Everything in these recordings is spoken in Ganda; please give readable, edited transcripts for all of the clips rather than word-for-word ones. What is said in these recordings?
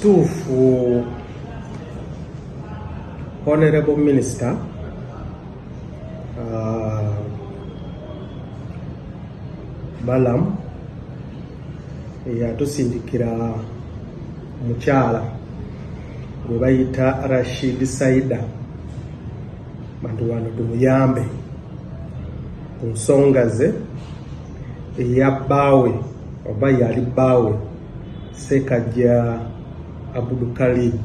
Ekituufu Honorable Minister Malam yatusindikira mukyala gwe bayita Rashid Saida bantu wano tumuyambe ku nsonga ze eya bbaawe oba yali bbaawe Sekajja Abdul Khalid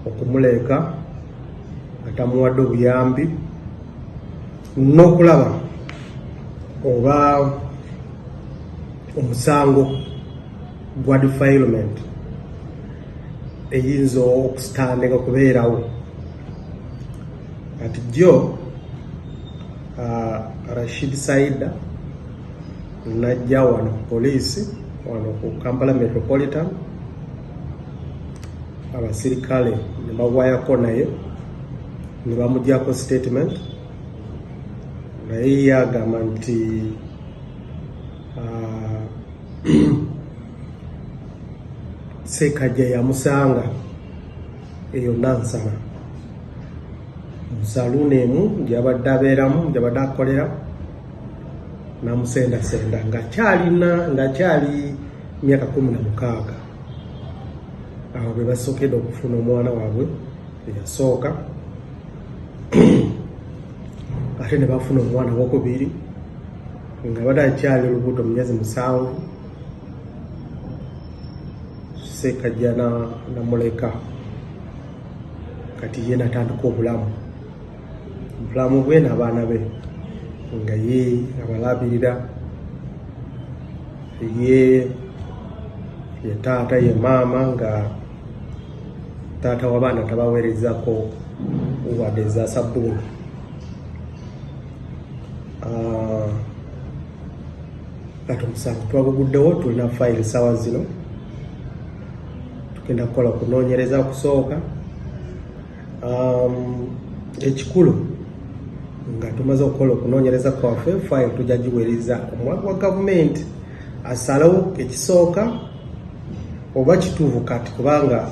okumuleka atamuwadde obuyambi n'okulaba oba omusango gwa defilement eyinza okusitandika okubeerawo kati jjo Rashid Saida najja wano ku poliisi wano ku Kampala Metropolitan abasirikale ne bawayako naye ne bamugyako statement naye yagamba nti Sekajja yamusanga eyo Nansana mu saluuni emu gyabadde abeeramu gyabadde akolera namusendasenda ng'akyali myaka 16 awo bwe basookedde okufuna omwana waabwe eyasooka ate ne bafuna omwana wokubiri nga badde akyali lubuto mu myezi 7 Sekajja namuleka kati ye natandika obulamu bwe n'abaana be nga ye abalabirira ye taata ye maama nga taata w'abaana tabaweerezako wadde eza sabbuuni kati omusango twaguguddewo tulina fayiri sawa zino tugenda kukola okunoonyereza kusooka ekikulu nga tumaze okukola okunoonyereza kwaffe fayiri tujja giweereza omwaka wa gavumenti asalawo ekisooka oba kituufu kati kubanga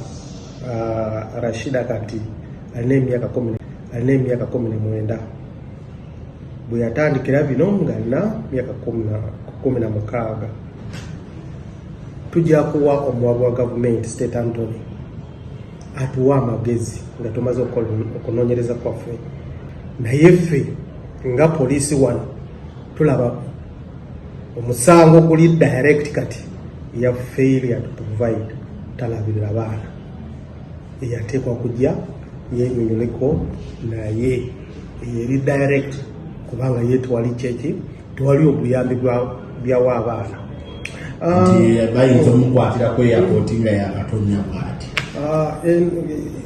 Rashida kati alina emyaka 19 bwe yatandikira bino nga alina myaka 16 tujja kuwa omuwabu wa gavumenti State Anthony atuwa amagezi nga tumaze okunoonyereza kwaffe naye ffe nga poliisi wano tulaba omusango guli direct kati ya failure to provide talabirira baana eyateekwa kujja yenyonyoleko naye eri direct kubanga ye twali kyeki twali obuyambi byawa abaana bayinza omukwatira ku airport nga yakatonya bwati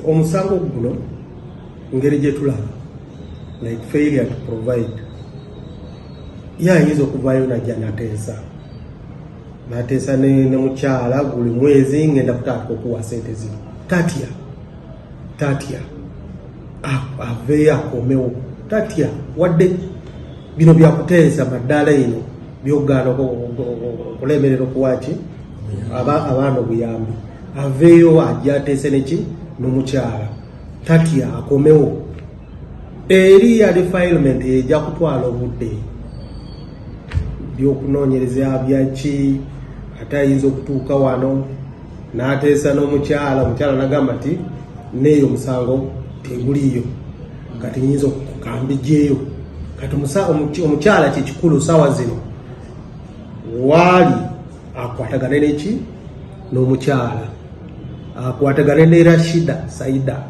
omusango guno ngeri gye tulaba like failure to provide yayinza okuvaayo najja nateesa ne mukyala buli mwezi ngenda kutandika okuwa sente zino tatya aveeyo akomewo tatya wadde bino byakuteesa maddaala ino byogaana okulemerera okuwaki abaana obuyambi aveeyo ajja ateese neki n'omukyala tatya akomewo eri ya defilement ejja kutwala obudde byokunoonyereza byaki ate ayinza okutuuka wano n'ateesa n'omukyala nagamba nti neeyo omusango teguliyo kati nyinza okukambijjeeyo kati omukyala kyekikulu sawa zino waali akwatagane neki n'omukyala akwatagane ne Rashida Saida